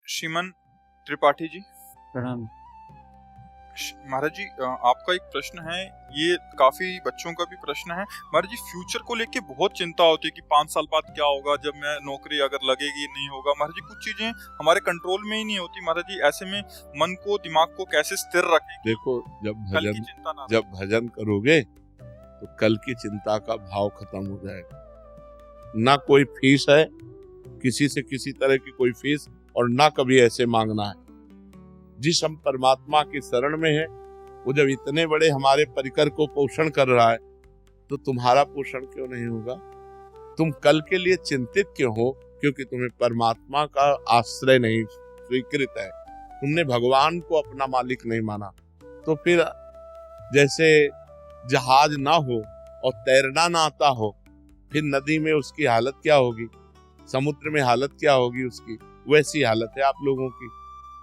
श्रीमान त्रिपाठी जी, प्रणाम। महाराज जी, आपका एक प्रश्न है। ये काफी बच्चों का भी प्रश्न है महाराज जी। फ्यूचर को लेके बहुत चिंता होती है कि 5 साल बाद क्या होगा, जब मैं नौकरी अगर लगेगी नहीं होगा। महाराज जी, कुछ चीजें हमारे कंट्रोल में ही नहीं होती महाराज जी। ऐसे में मन को, दिमाग को कैसे स्थिर रखें? देखो, कल की चिंता ना। जब भजन करोगे तो कल की चिंता का भाव खत्म हो जाएगा। ना कोई फीस है, किसी से किसी तरह की कोई फीस, और ना कभी ऐसे मांगना है। जिस हम परमात्मा की शरण में है, वो जब इतने बड़े हमारे परिकर को पोषण कर रहा है, तो तुम्हारा पोषण क्यों नहीं होगा? तुम कल के लिए चिंतित क्यों हो? क्योंकि तुम्हें परमात्मा का आश्रय नहीं स्वीकृत है। तुमने भगवान को अपना मालिक नहीं माना। तो फिर जैसे जहाज ना हो और तैरना ना आता हो, फिर नदी में उसकी हालत क्या होगी, समुद्र में हालत क्या होगी उसकी, वैसी हालत है आप लोगों की।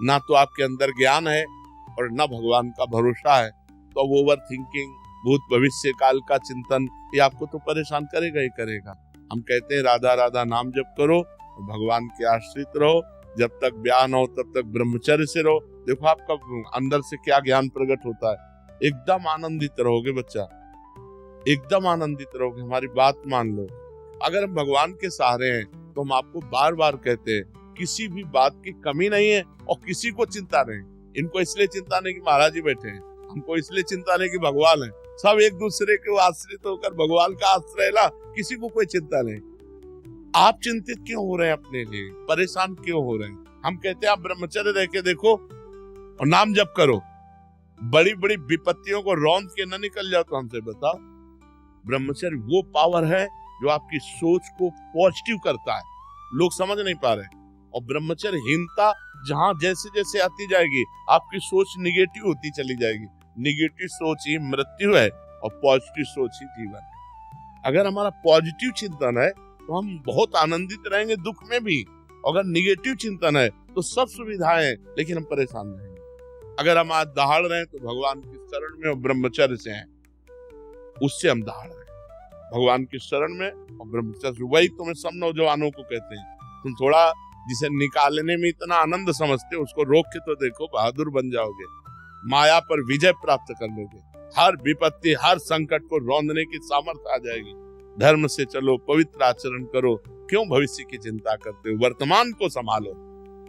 ना तो आपके अंदर ज्ञान है और ना भगवान का भरोसा है। तो ओवर थिंकिंग, भूत भविष्य काल का चिंतन, ये आपको तो परेशान करेगा ही करेगा। हम कहते हैं राधा राधा नाम जप करो, भगवान के आश्रित रहो, जब तक ब्याह न हो तब तक ब्रह्मचर्य से रहो। देखो आपका अंदर से क्या ज्ञान प्रकट होता है। एकदम आनंदित रहोगे बच्चा, एकदम आनंदित रहोगे। हमारी बात मान लो। अगर हम भगवान के सहारे हैं तो हम आपको बार बार कहते हैं, किसी भी बात की कमी नहीं है और किसी को चिंता नहीं। इनको इसलिए चिंता नहीं कि महाराज जी बैठे हैं, हमको इसलिए चिंता नहीं कि भगवान है। सब एक दूसरे के आश्रित होकर भगवान का आश्रय ला, किसी को कोई चिंता नहीं। आप चिंतित क्यों हो रहे हैं? अपने लिए परेशान क्यों हो रहे हैं? हम कहते हैं आप ब्रह्मचर्य रह के देखो और नाम जप करो, बड़ी बड़ी विपत्तियों को रौंद के न निकल जाओ। तो हमसे बताओ, ब्रह्मचर्य वो पावर है जो आपकी सोच को पॉजिटिव करता है। लोग समझ नहीं पा रहे। और ब्रह्मचर्यहीनता जहां जैसे जैसे आती जाएगी, आपकी सोच निगेटिव होती चली जाएगी। निगेटिव सोच ही मृत्यु है और पॉजिटिव सोच ही जीवन है। अगर हमारा पॉजिटिव चिंतन है तो हम बहुत आनंदित रहेंगे दुख में भी। अगर निगेटिव चिंतन है तो सब सुविधाएं हैं लेकिन हम परेशान रहेंगे। अगर हम आज दहाड़ रहे हैं तो भगवान की शरण में और ब्रह्मचर्य से हैं, उससे हम दहाड़ रहे हैं भगवान की शरण में और ब्रह्मचर्य। वही तो मैं सब नौजवानों को कहते हैं, तुम थोड़ा जिसे निकालने में इतना आनंद समझते हो, उसको रोक के तो देखो, बहादुर बन जाओगे, माया पर विजय प्राप्त कर लोगे। हर विपत्ति, हर संकट को रौंदने की सामर्थ्य आ जाएगी। धर्म से चलो, पवित्र आचरण करो। क्यों भविष्य की चिंता करते हो? वर्तमान को संभालो।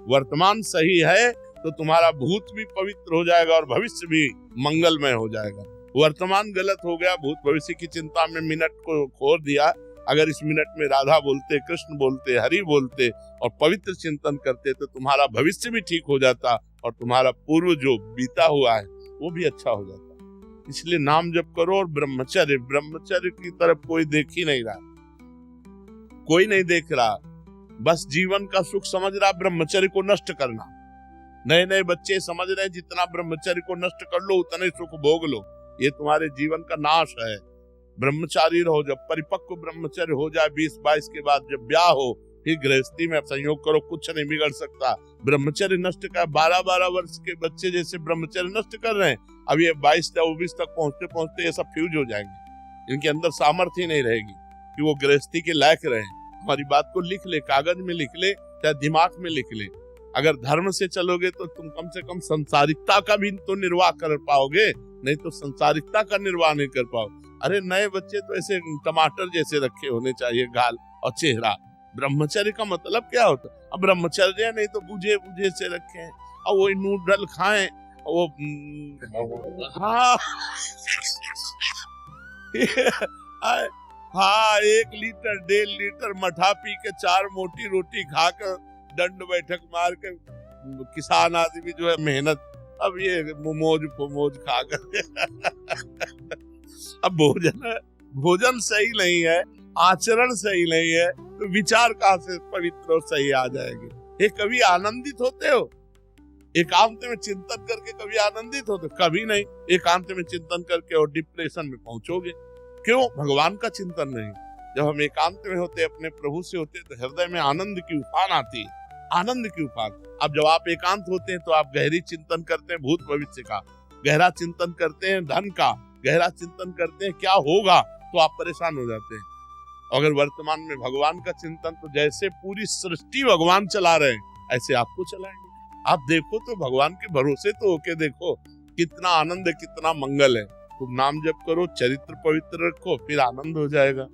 वर्तमान सही है तो तुम्हारा भूत भी पवित्र हो जाएगा और भविष्य भी मंगलमय हो जाएगा। वर्तमान गलत हो गया, भूत भविष्य की चिंता में मिनट को खो दिया। अगर इस मिनट में राधा बोलते, कृष्ण बोलते, हरि बोलते और पवित्र चिंतन करते तो तुम्हारा भविष्य भी ठीक हो जाता और तुम्हारा पूर्व जो बीता हुआ है वो भी अच्छा हो जाता। इसलिए नाम जप करो और ब्रह्मचर्य, ब्रह्मचर्य की तरफ कोई देख ही नहीं रहा, कोई नहीं देख रहा। बस जीवन का सुख समझ रहा ब्रह्मचर्य को नष्ट करना। नए नए बच्चे समझ रहे हैं जितना ब्रह्मचर्य को नष्ट कर लो उतना ही सुख भोग लो। ये तुम्हारे जीवन का नाश है। ब्रह्मचारी रहो। जब परिपक्व ब्रह्मचर्य हो जाए 20-22 के बाद, जब ब्याह हो, फिर गृहस्थी में संयोग करो, कुछ नहीं बिगड़ सकता। ब्रह्मचर्य नष्ट कर 12-12 वर्ष के बच्चे जैसे ब्रह्मचर्य नष्ट कर रहे हैं, अब ये 22-24 तक पहुंचते पहुंचते ये सब फ्यूज हो जाएंगे। इनके अंदर सामर्थ्य ही नहीं रहेगी कि वो गृहस्थी के लायक रहे। हमारी बात को लिख ले, कागज में लिख ले, चाहे दिमाग में लिख ले। अगर धर्म से चलोगे तो तुम कम से कम संसारिकता का भी तो निर्वाह कर पाओगे, नहीं तो संसारिकता का निर्वाह नहीं कर पाओ। अरे नए बच्चे तो ऐसे टमाटर जैसे रखे होने चाहिए गाल और चेहरा। ब्रह्मचर्य का मतलब क्या होता है? अब ब्रह्मचर्य नहीं तो बुझे बुझे से रखे हैं और वो नूडल खाएं, वो हाँ हाँ 1 लीटर 1.5 लीटर मठा पी के 4 मोटी रोटी खाकर दंड बैठक मार के किसान आदमी जो है मेहनत, अब ये मोमोज खाकर अब भोजन सही नहीं है, आचरण सही नहीं है, तो विचार कहाँ से पवित्र और सही आ जाएंगे? ये कभी आनंदित होते हो? एकांत में चिंतन करके कभी आनंदित होते? कभी नहीं। एकांत में चिंतन करके और डिप्रेशन में पहुंचोगे। क्यों? भगवान का चिंतन नहीं। जब हम एकांत में होते, अपने प्रभु से होते, तो हृदय में आनंद की उफान आती है। आनंद की उफान। अब जब आप एकांत होते हैं तो आप गहरी चिंतन करते हैं भूत भविष्य का, गहरा चिंतन करते हैं धन का, गहरा चिंतन करते हैं क्या होगा, तो आप परेशान हो जाते हैं। अगर वर्तमान में भगवान का चिंतन, तो जैसे पूरी सृष्टि भगवान चला रहे हैं, ऐसे आपको चलाएंगे। आप देखो तो भगवान के भरोसे तो होके देखो, कितना आनंद है, कितना मंगल है। तुम नाम जप करो, चरित्र पवित्र रखो, फिर आनंद हो जाएगा।